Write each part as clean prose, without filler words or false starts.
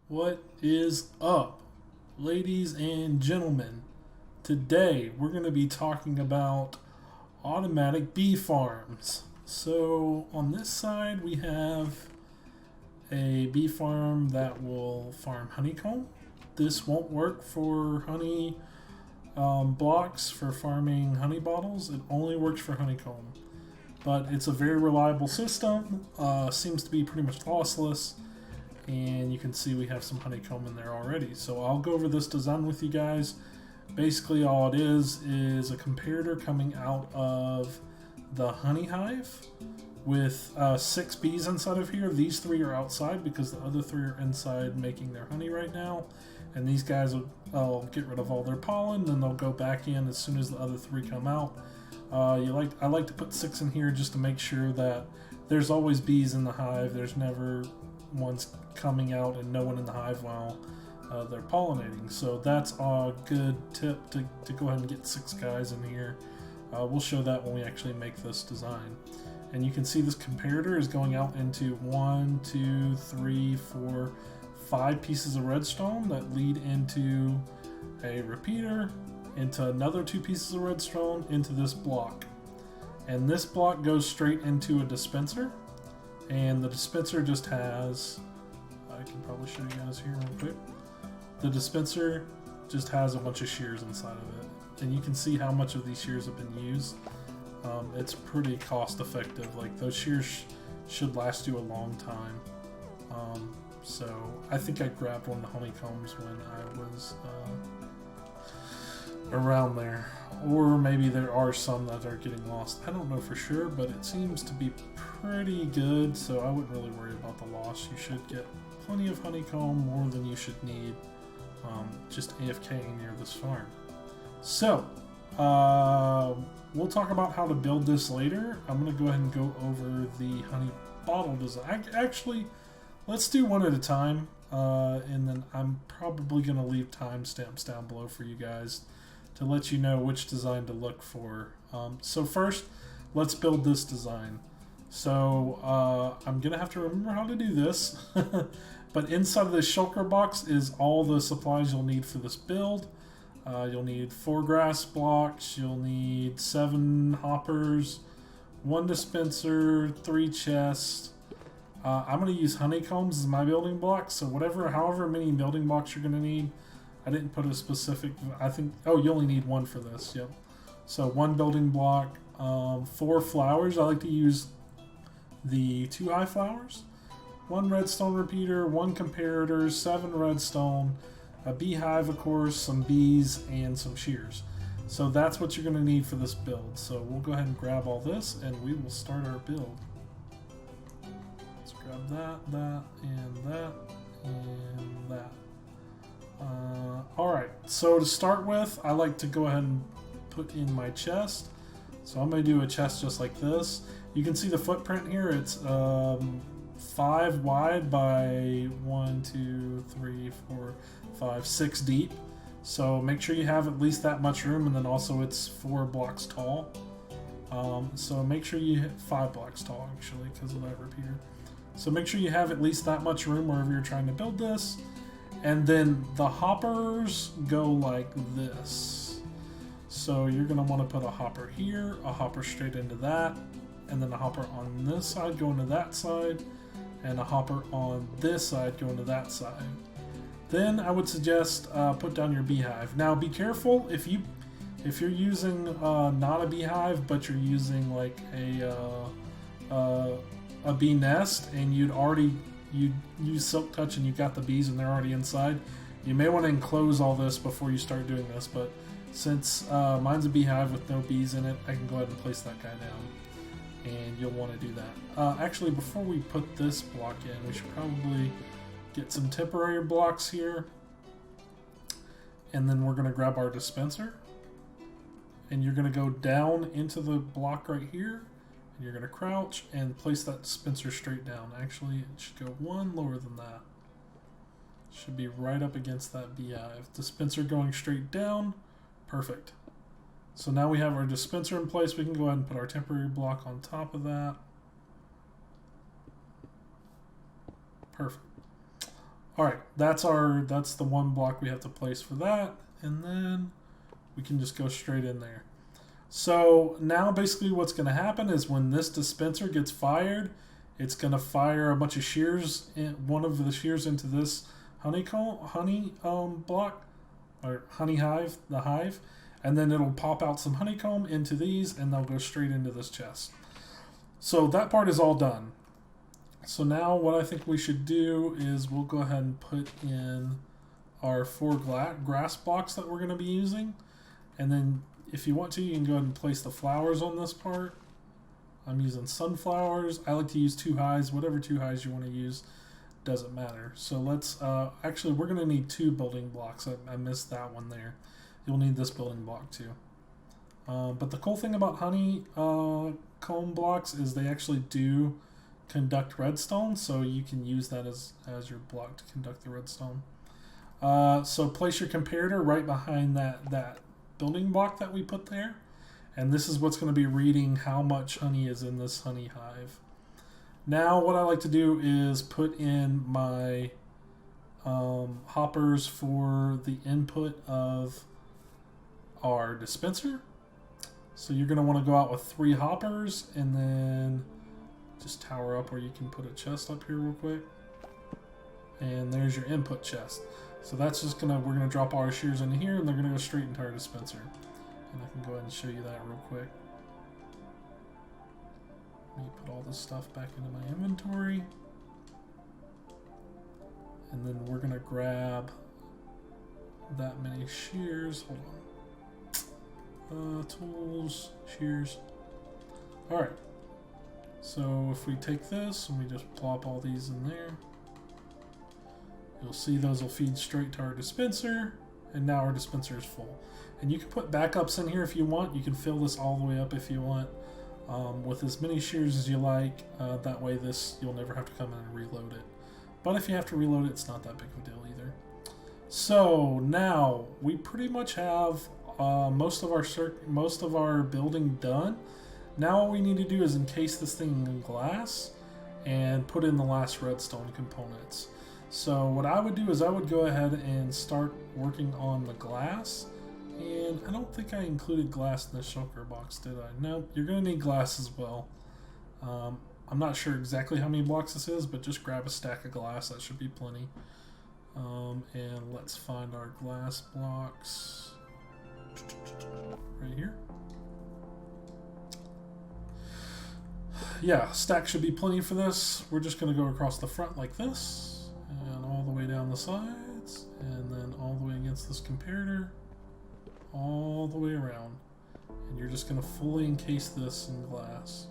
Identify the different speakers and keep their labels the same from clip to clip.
Speaker 1: What is up, ladies and gentlemen? Today we're going to be talking about automatic bee farms. So, on this side, we have a bee farm that will farm honeycomb. This won't work for honey blocks for farming honey bottles, it only works for honeycomb. But it's a very reliable system, seems to be pretty much lossless, and you can see we have some honeycomb in there already. So I'll go over this design with you guys. Basically all it is a comparator coming out of the honey hive with 6 bees inside of here. These 3 are outside because the other 3 are inside making their honey right now, and these guys will get rid of all their pollen, then they'll go back in as soon as the other 3 come out. I like to put 6 in here just to make sure that there's always bees in the hive. There's never ones coming out and no one in the hive while they're pollinating. So that's a good tip to go ahead and get 6 guys in here. We'll show that when we actually make this design. And you can see this comparator is going out into 1, 2, 3, 4, 5 pieces of redstone that lead into a repeater, into another 2 pieces of redstone, into this block. And this block goes straight into a dispenser. And the dispenser just has, I can probably show you guys here real quick. The dispenser just has a bunch of shears inside of it. And you can see how much of these shears have been used. It's pretty cost effective. Like, those shears should last you a long time. So I think I grabbed one of the honeycombs when I was around there. Or maybe there are some that are getting lost. I don't know for sure, but it seems to be pretty good, so I wouldn't really worry about the loss. You should get plenty of honeycomb, more than you should need, just AFKing near this farm. So, we'll talk about how to build this later. I'm going to go ahead and go over the honey bottle design. Actually, let's do one at a time, and then I'm probably going to leave timestamps down below for you guys to let you know which design to look for. So first, let's build this design. So I'm gonna have to remember how to do this, but inside of this shulker box is all the supplies you'll need for this build. You'll need 4 grass blocks, you'll need 7 hoppers, 1 dispenser, 3 chests. I'm gonna use honeycombs as my building blocks, so however many building blocks you're gonna need. I didn't put a specific, I think, oh, you only need 1 for this, yep. So 1 building block, 4 flowers. I like to use the 2 high flowers, 1 redstone repeater, 1 comparator, 7 redstone, a beehive, of course, some bees, and some shears. So that's what you're going to need for this build. So we'll go ahead and grab all this, and we will start our build. Let's grab that, that, and that, and that. Alright, so to start with, I like to go ahead and put in my chest. So I'm going to do a chest just like this. You can see the footprint here. It's 5 wide by 1, 2, 3, 4, 5, 6 deep. So make sure you have at least that much room, and then also it's 4 blocks tall. So make sure you hit 5 blocks tall, actually, because of that repeater. So make sure you have at least that much room wherever you're trying to build this. And then the hoppers go like this. So you're going to want to put a hopper here, a hopper straight into that, and then a hopper on this side going to that side, and a hopper on this side going to that side. Then I would suggest put down your beehive. Now be careful if you're using not a beehive, but you're using like a bee nest, and you use silk touch and you got the bees and they're already inside, you may want to enclose all this before you start doing this. But since mine's a beehive with no bees in it, I can go ahead and place that guy down, and you'll want to do that. Actually, before we put this block in, we should probably get some temporary blocks here, and then we're going to grab our dispenser, and you're going to go down into the block right here. You're going to crouch and place that dispenser straight down. Actually, it should go 1 lower than that. It should be right up against that beehive. Dispenser going straight down. Perfect. So now we have our dispenser in place. We can go ahead and put our temporary block on top of that. Perfect. Alright, that's the one block we have to place for that, and then we can just go straight in there. So now basically what's going to happen is when this dispenser gets fired, it's going to fire a bunch of shears, one of the shears into this honey block, or honey hive, the hive, and then it'll pop out some honeycomb into these, and they'll go straight into this chest. So that part is all done. So now what I think we should do is we'll go ahead and put in our 4 grass blocks that we're going to be using, and then if you want to, you can go ahead and place the flowers on this part. I'm using sunflowers. I like to use 2 highs. Whatever 2 highs you want to use, doesn't matter. So let's, actually we're going to need 2 building blocks. I missed that one there. You'll need this building block too. But the cool thing about honeycomb blocks is they actually do conduct redstone, so you can use that as your block to conduct the redstone. So place your comparator right behind that building block that we put there, and this is what's going to be reading how much honey is in this honey hive. Now what I like to do is put in my hoppers for the input of our dispenser. So you're going to want to go out with 3 hoppers, and then just tower up where you can put a chest up here real quick, and there's your input chest. So that's just we're gonna drop all our shears into here, and they're gonna go straight into our dispenser. And I can go ahead and show you that real quick. Let me put all this stuff back into my inventory. And then we're gonna grab that many shears. Hold on. Tools, shears. Alright. So if we take this and we just plop all these in there, you'll see those will feed straight to our dispenser, and now our dispenser is full. And you can put backups in here if you want. You can fill this all the way up if you want, with as many shears as you like. That way you'll never have to come in and reload it. But if you have to reload it, it's not that big of a deal either. So now we pretty much have most of our building done. Now all we need to do is encase this thing in glass and put in the last redstone components. So what I would do is I would go ahead and start working on the glass. And I don't think I included glass in the shulker box, did I? No, you're going to need glass as well. I'm not sure exactly how many blocks this is, but just grab a stack of glass. That should be plenty. And let's find our glass blocks right here. Yeah, stack should be plenty for this. We're just going to go across the front like this, and all the way down the sides, and then all the way against this comparator, all the way around. And you're just going to fully encase this in glass.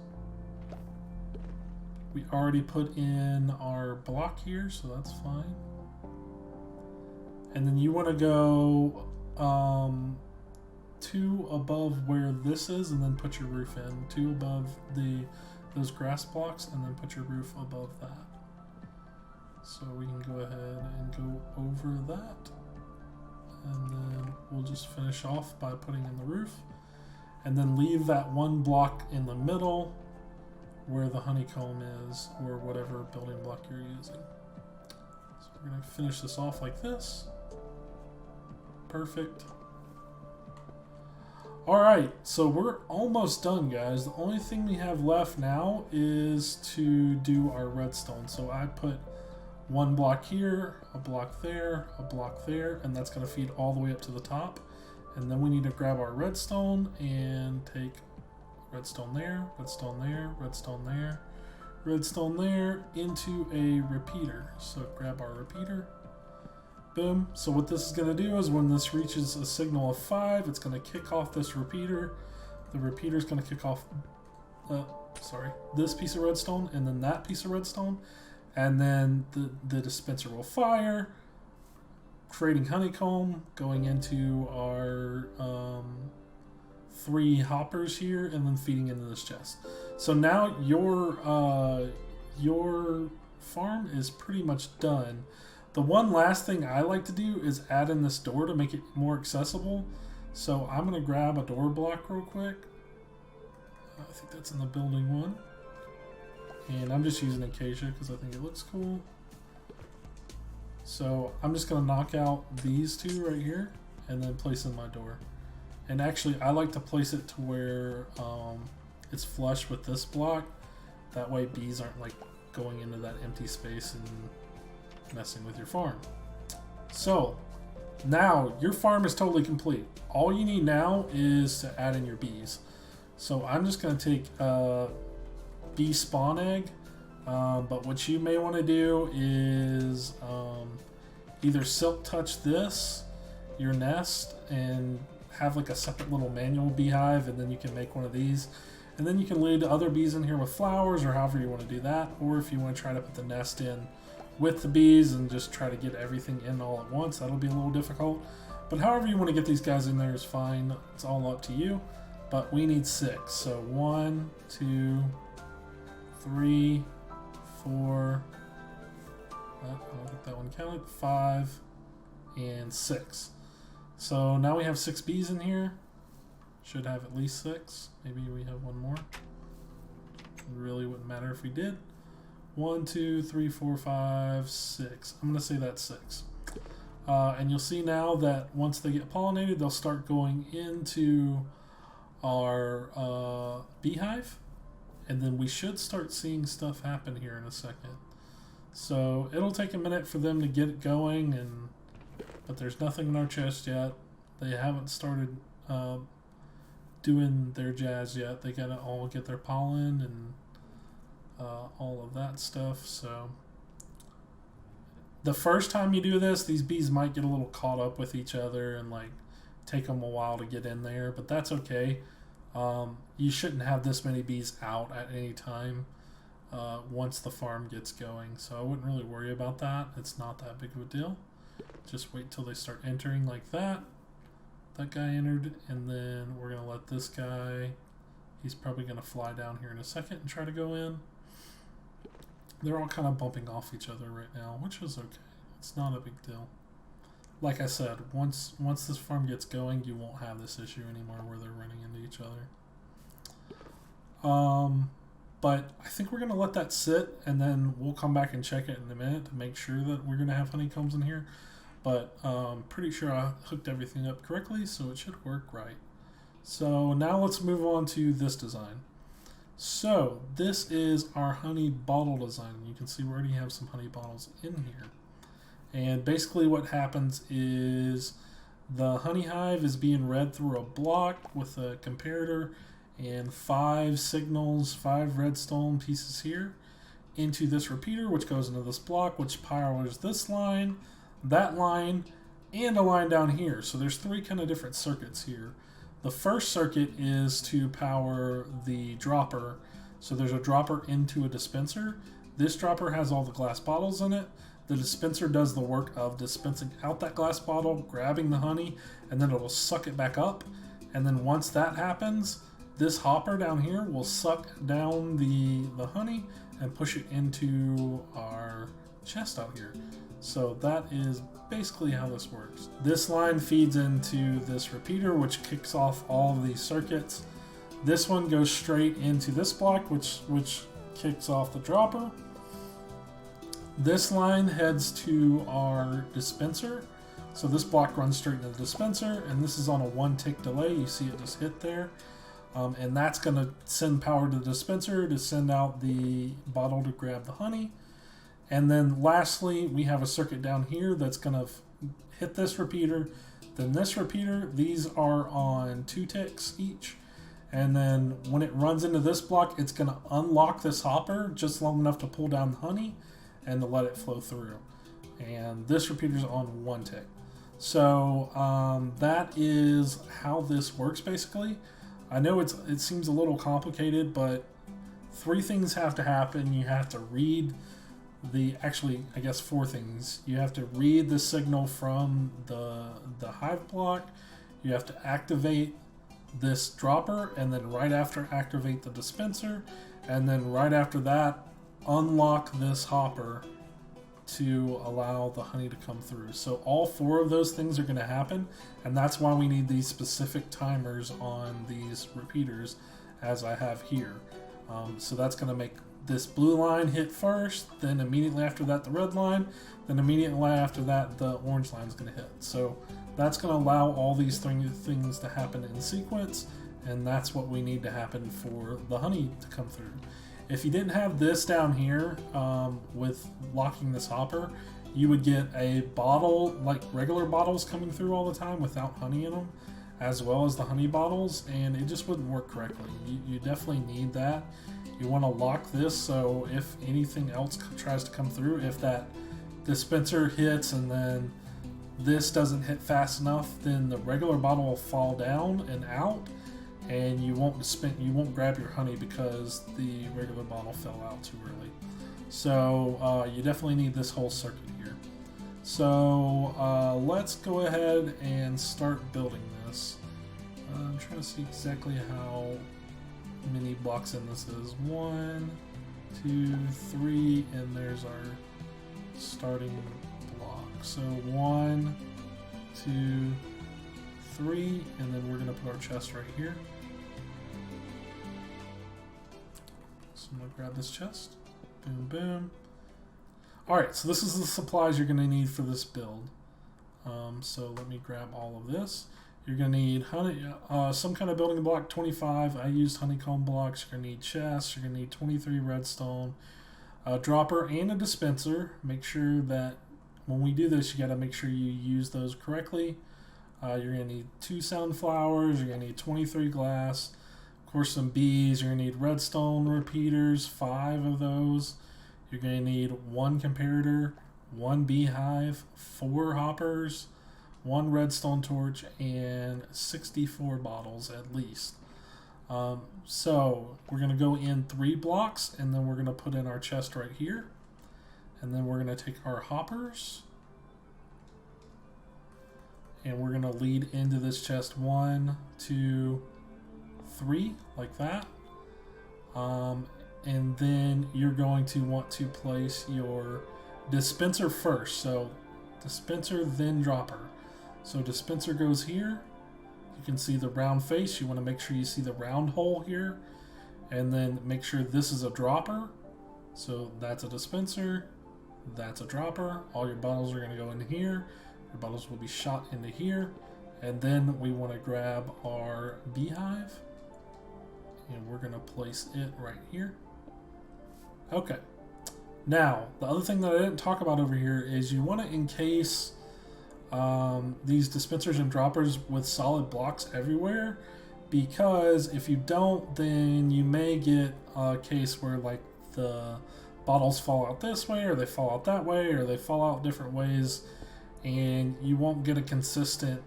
Speaker 1: We already put in our block here, so that's fine. And then you want to go 2 above where this is, and then put your roof in. 2 above those grass blocks, and then put your roof above that. So we can go ahead and go over that, and then we'll just finish off by putting in the roof, and then leave that 1 block in the middle where the honeycomb is, or whatever building block you're using. So we're going to finish this off like this. Perfect. Alright, so we're almost done, guys. The only thing we have left now is to do our redstone. So I put 1 block here, a block there, and that's going to feed all the way up to the top. And then we need to grab our redstone and take redstone there, redstone there, redstone there, redstone there, into a repeater. So grab our repeater. Boom. So what this is going to do is when this reaches a signal of 5, it's going to kick off this repeater. The repeater is going to kick off, this piece of redstone, and then that piece of redstone. And then the dispenser will fire, creating honeycomb, going into our 3 hoppers here, and then feeding into this chest. So now your farm is pretty much done. The one last thing I like to do is add in this door to make it more accessible. So I'm going to grab a door block real quick. I think that's in the building 1. And I'm just using acacia because I think it looks cool. So I'm just going to knock out these two right here and then place in my door. And actually, I like to place it to where it's flush with this block. That way bees aren't like going into that empty space and messing with your farm. So now your farm is totally complete. All you need now is to add in your bees. So I'm just going to take a bee spawn egg. But what you may want to do is either silk touch this, your nest, and have like a separate little manual beehive, and then you can make one of these. And then you can lead other bees in here with flowers, or however you want to do that. Or if you want to try to put the nest in with the bees and just try to get everything in all at once, that'll be a little difficult. But however you want to get these guys in there is fine. It's all up to you. But we need 6. So 1, 2, 3, 4, I don't think that one counted, 5, and 6. So now we have 6 bees in here. Should have at least 6. Maybe we have one more. It really wouldn't matter if we did. 1, 2, 3, 4, 5, 6. I'm going to say that's 6. And you'll see now that once they get pollinated, they'll start going into our beehive. And then we should start seeing stuff happen here in a second. So it'll take a minute for them to get it going, but there's nothing in our chest yet. They haven't started doing their jazz yet. They gotta all get their pollen and all of that stuff. So the first time you do this, these bees might get a little caught up with each other and like take them a while to get in there, but that's okay. You shouldn't have this many bees out at any time once the farm gets going, so I wouldn't really worry about that. It's not that big of a deal. Just wait till they start entering like that. That guy entered, and then we're going to let this guy, he's probably going to fly down here in a second and try to go in. They're all kind of bumping off each other right now, which is okay. It's not a big deal. Like I said, once this farm gets going, you won't have this issue anymore where they're running into each other. But I think we're going to let that sit, and then we'll come back and check it in a minute to make sure that we're going to have honeycombs in here. But pretty sure I hooked everything up correctly, so it should work right. So now let's move on to this design. So this is our honey bottle design. You can see we already have some honey bottles in here. And basically what happens is the honey hive is being read through a block with a comparator and 5 signals, 5 redstone pieces here into this repeater, which goes into this block, which powers this line, that line, and a line down here. So there's 3 kind of different circuits here. The first circuit is to power the dropper. So there's a dropper into a dispenser. This dropper has all the glass bottles in it. The dispenser does the work of dispensing out that glass bottle, grabbing the honey, and then it'll suck it back up. And then once that happens, this hopper down here will suck down the honey and push it into our chest out here. So that is basically how this works. This line feeds into this repeater, which kicks off all of these circuits. This one goes straight into this block, which kicks off the dropper. This line heads to our dispenser. So this block runs straight into the dispenser, and this is on a 1 tick delay. You see it just hit there. And that's going to send power to the dispenser to send out the bottle to grab the honey. And then lastly, we have a circuit down here that's going to hit this repeater. Then this repeater, these are on 2 ticks each. And then when it runs into this block, it's going to unlock this hopper just long enough to pull down the honey and to let it flow through. And this repeater's on 1 tick. So that is how this works basically. I know it seems a little complicated, but 3 things have to happen. You have to read I guess 4 things. You have to read the signal from the hive block. You have to activate this dropper, and then right after activate the dispenser, and then right after that unlock this hopper to allow the honey to come through. So all 4 of those things are going to happen, and that's why we need these specific timers on these repeaters as I have here. So that's going to make this blue line hit first, then immediately after that the red line, then immediately after that the orange line is going to hit. So that's going to allow all these things to happen in sequence, and that's what we need to happen for the honey to come through. If you didn't have this down here with locking this hopper, you would get a bottle, like regular bottles coming through all the time without honey in them, as well as the honey bottles, and it just wouldn't work correctly. You definitely need that. You want to lock this so if anything else tries to come through, if that dispenser hits and then this doesn't hit fast enough, then the regular bottle will fall down and out, and you won't grab your honey because the regular bottle fell out too early. So you definitely need this whole circuit here. So let's go ahead and start building this. I'm trying to see exactly how many blocks in this is. 1, 2, 3, and there's our starting block. So 1, 2, 3, and then we're going to put our chest right here. So I'm going to grab this chest. Boom, boom. Alright, so this is the supplies you're going to need for this build. So let me grab all of this. You're going to need some kind of building block, 25. I used honeycomb blocks. You're going to need chests. You're going to need 23 redstone, a dropper, and a dispenser. Make sure that when we do this, you got to make sure you use those correctly. You're going to need 2 sunflowers. You're going to need 23 glass. Of course, some bees. You're going to need redstone repeaters, 5 of those. You're going to need 1 comparator, 1 beehive, 4 hoppers, 1 redstone torch, and 64 bottles at least. So we're going to go in 3 blocks, and then we're going to put in our chest right here. And then we're going to take our hoppers, and we're going to lead into this chest 1, 2, 3, like that. And then you're going to want to place your dispenser first. So dispenser, then dropper. So dispenser goes here. You can see the round face. You want to make sure you see the round hole here. And then make sure this is a dropper. So that's a dispenser. That's a dropper. All your bottles are going to go in here. Your bottles will be shot into here. And then we want to grab our beehive. And we're going to place it right here. Okay. Now, the other thing that I didn't talk about over here is you want to encase these dispensers and droppers with solid blocks everywhere, because if you don't, then you may get a case where like the bottles fall out this way, or they fall out that way, or they fall out different ways, and you won't get a consistent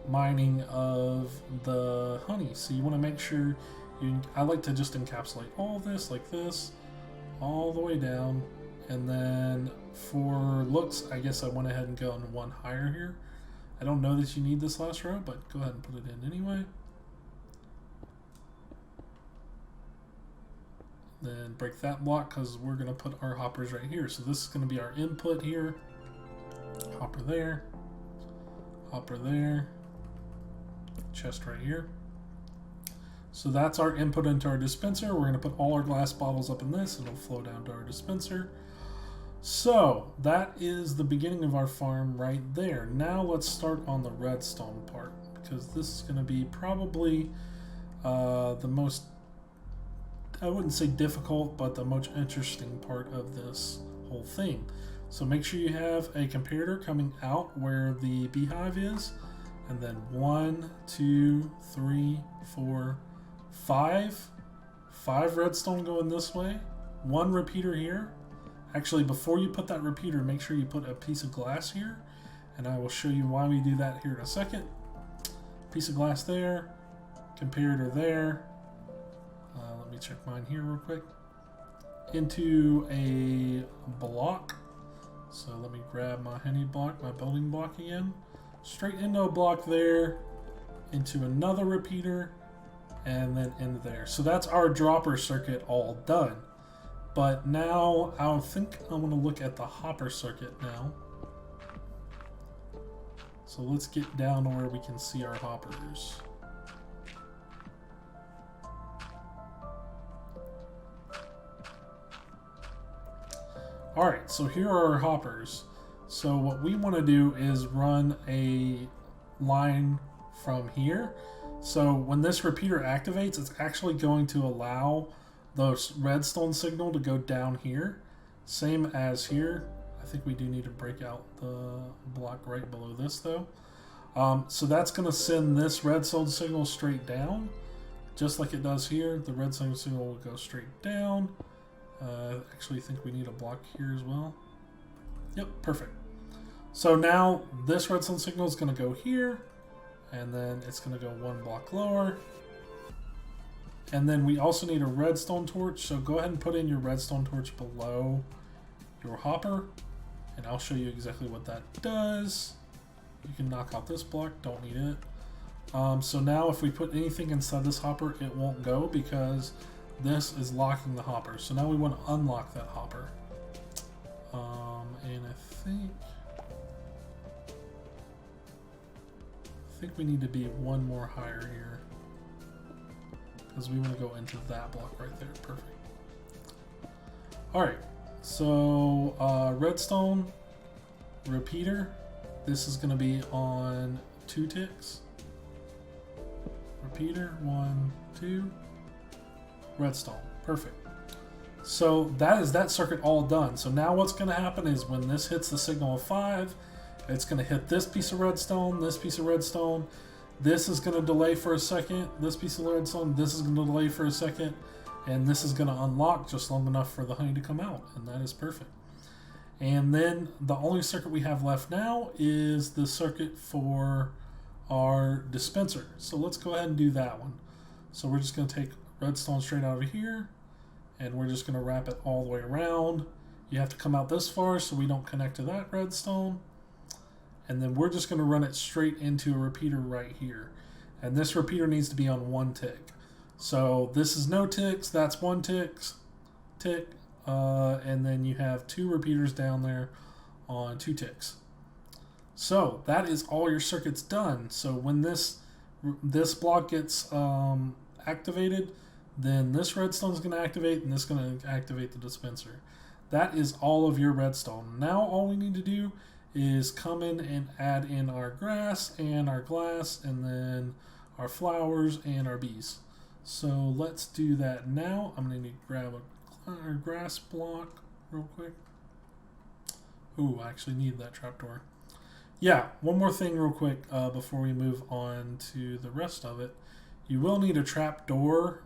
Speaker 1: mining of the honey. So you want to make sure I like to just encapsulate all this like this all the way down, and then for looks, I guess I went ahead and gone 1 higher here. I don't know that you need this last row, but go ahead and put it in anyway. Then break that block because we're going to put our hoppers right here. So this is going to be our input here. Hopper there. Hopper there. Chest right here. So that's our input into our dispenser. We're going to put all our glass bottles up in this, and it'll flow down to our dispenser. So that is the beginning of our farm right there. Now let's start on the redstone part, because this is going to be probably the most, I wouldn't say difficult, but the most interesting part of this whole thing. So make sure you have a comparator coming out where the beehive is, and then 1, 2, 3, 4, 5 redstone going this way, 1 repeater here. Actually, before you put that repeater, make sure you put a piece of glass here, and I will show you why we do that here in a second. Piece of glass there, comparator there. Let me check mine here real quick. Into a block. So let me grab my honey block, my building block again. Straight into a block there, into another repeater, and then into there. So that's our dropper circuit all done. But now I think I'm going to look at the hopper circuit now. So let's get down to where we can see our hoppers. Alright, so here are our hoppers. So what we want to do is run a line from here. So when this repeater activates, it's actually going to allow the redstone signal to go down here. Same as here. I think we do need to break out the block right below this though. So that's going to send this redstone signal straight down. Just like it does here, the redstone signal will go straight down. Actually, I think we need a block here as well. Yep, perfect. So now this redstone signal is going to go here, and then it's going to go one block lower. And then we also need a redstone torch, so go ahead and put in your redstone torch below your hopper, and I'll show you exactly what that does. You can knock out this block, don't need it. So now if we put anything inside this hopper, it won't go because this is locking the hopper. So now we want to unlock that hopper. And I think we need to be one more higher here because we want to go into that block right there. Perfect. Alright, so redstone repeater. This is going to be on 2 ticks. Repeater, 1, 2. Redstone. Perfect. So that is that circuit all done. So now what's going to happen is when this hits the signal of 5, it's going to hit this piece of redstone, this piece of redstone. This is going to delay for a second. This piece of redstone, this is going to delay for a second. And this is going to unlock just long enough for the honey to come out. And that is perfect. And then the only circuit we have left now is the circuit for our dispenser. So let's go ahead and do that one. So we're just going to take redstone straight out of here, and we're just going to wrap it all the way around. You have to come out this far so we don't connect to that redstone. And then we're just going to run it straight into a repeater right here. And this repeater needs to be on 1 tick. So this is no ticks, that's 1 tick. And then you have 2 repeaters down there on 2 ticks. So that is all your circuits done. So when this block gets activated, then this redstone is going to activate, and this is going to activate the dispenser. That is all of your redstone. Now all we need to do is come in and add in our grass and our glass, and then our flowers and our bees. So let's do that now. I'm going to need to grab a grass block real quick. Ooh, I actually need that trapdoor. Yeah, one more thing real quick before we move on to the rest of it. You will need a trapdoor,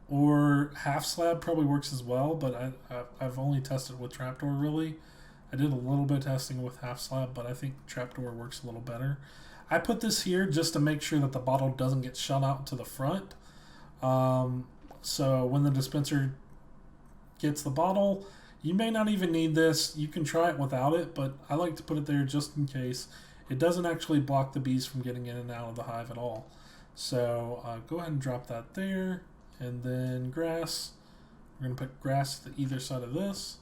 Speaker 1: or half slab probably works as well, but I've only tested with trapdoor really. I did a little bit of testing with half slab, but I think trapdoor works a little better. I put this here just to make sure that the bottle doesn't get shut out to the front. So when the dispenser gets the bottle, you may not even need this. You can try it without it, but I like to put it there just in case. It doesn't actually block the bees from getting in and out of the hive at all. So go ahead and drop that there. And then grass. We're going to put grass to either side of this.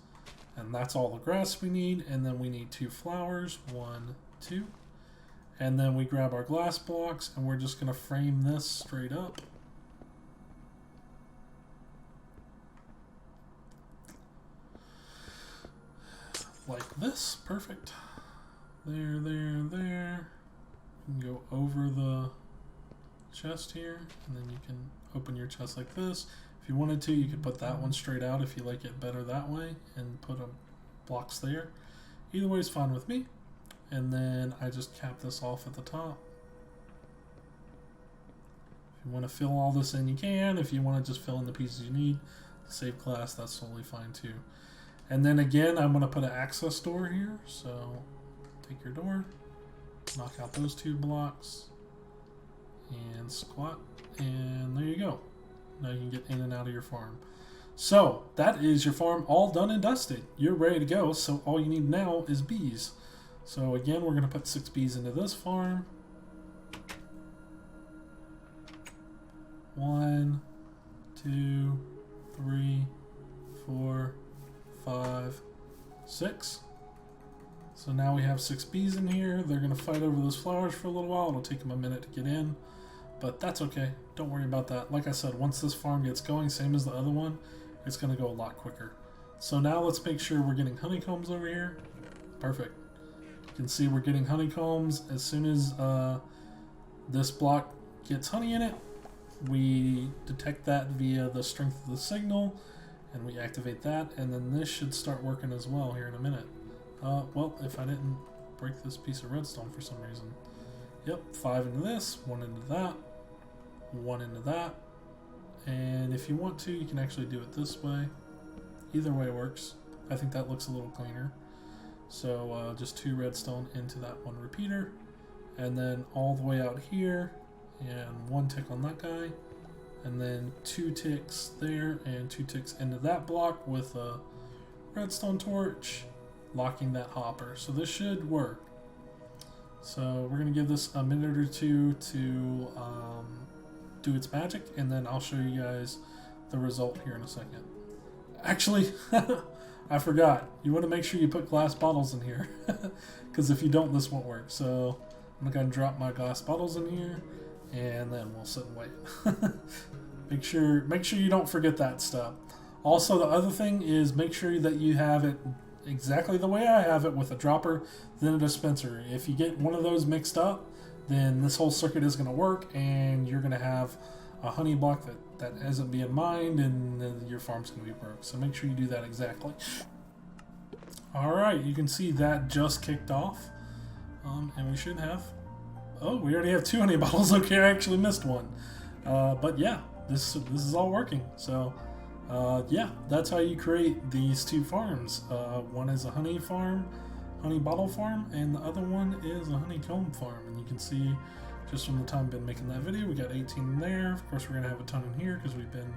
Speaker 1: And that's all the grass we need. And then we need 2 flowers. 1, 2. And then we grab our glass blocks, and we're just going to frame this straight up. Like this. Perfect. There, there, there. You can go over the chest here, and then you can open your chest like this. If you wanted to, you could put that one straight out if you like it better that way, and put blocks there. Either way is fine with me. And then I just cap this off at the top. If you want to fill all this in, you can. If you want to just fill in the pieces you need, save glass, that's totally fine too. And then again, I'm going to put an access door here. So take your door, knock out those 2 blocks, and squat, and there you go. Now you can get in and out of your farm. So that is your farm all done and dusted. You're ready to go. So all you need now is bees. So again, we're going to put 6 bees into this farm. 1, 2, 3, 4, 5, 6. So now we have 6 bees in here. They're going to fight over those flowers for a little while. It'll take them a minute to get in, but that's okay. Don't worry about that. Like I said, once this farm gets going, same as the other one, it's going to go a lot quicker. So now let's make sure we're getting honeycombs over here. Perfect. You can see we're getting honeycombs. As soon as this block gets honey in it, we detect that via the strength of the signal, and we activate that, and then this should start working as well here in a minute. Well, if I didn't break this piece of redstone for some reason. Yep, 5 into this, 1 into that, 1 into that, and if you want to, you can actually do it this way. Either way works. I think that looks a little cleaner. So just 2 redstone into that 1 repeater, and then all the way out here, and 1 tick on that guy, and then 2 ticks there, and 2 ticks into that block with a redstone torch, locking that hopper. So this should work. So we're going to give this a minute or two to do its magic, and then I'll show you guys the result here in a second. Actually, I forgot. You want to make sure you put glass bottles in here, because if you don't, this won't work. So I'm going to drop my glass bottles in here, and then we'll sit and wait. Make sure you don't forget that stuff. Also, the other thing is make sure that you have it exactly the way I have it, with a dropper, then a dispenser. If you get one of those mixed up, then this whole circuit is going to work, and you're going to have a honey block that isn't being mined, and then your farm's going to be broke. So make sure you do that exactly. Alright, you can see that just kicked off, and we should have... Oh, we already have 2 honey bottles. Okay, I actually missed one. But yeah, this is all working. So yeah, that's how you create these 2 farms. One is a honey farm, honey bottle farm, and the other one is a honeycomb farm. And you can see just from the time I've been making that video, we got 18 in there. Of course, we're gonna have a ton in here because we've been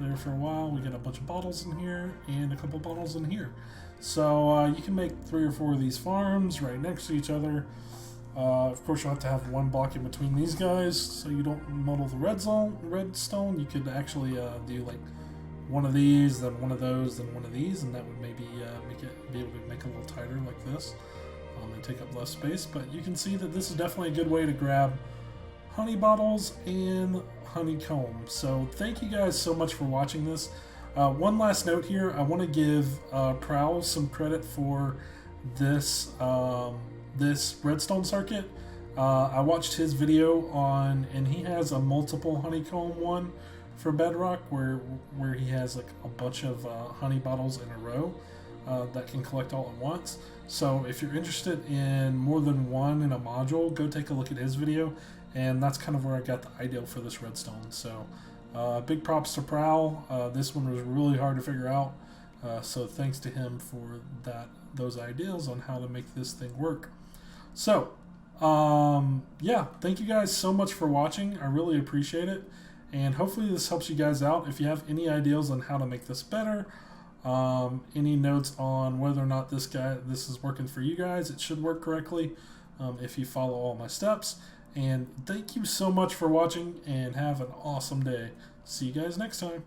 Speaker 1: there for a while. We got a bunch of bottles in here and a couple bottles in here. So you can make 3 or 4 of these farms right next to each other. Of course, you'll have to have 1 block in between these guys so you don't muddle the redstone. You could actually do like 1 of these, then 1 of those, then 1 of these, and that would maybe be able to make it a little tighter like this, and take up less space. But you can see that this is definitely a good way to grab honey bottles and honeycomb. So thank you guys so much for watching this. One last note here, I want to give Prowl some credit for this this redstone circuit. I watched his video on, and he has a multiple honeycomb one for Bedrock where he has like a bunch of honey bottles in a row that can collect all at once. So if you're interested in more than 1 in a module, go take a look at his video, and that's kind of where I got the idea for this redstone. So big props to Prowl. This one was really hard to figure out, so thanks to him for those ideas on how to make this thing work. So yeah, thank you guys so much for watching. I really appreciate it, and hopefully this helps you guys out. If you have any ideas on how to make this better, any notes on whether or not this is working for you guys, it should work correctly if you follow all my steps. And thank you so much for watching, and have an awesome day. See you guys next time.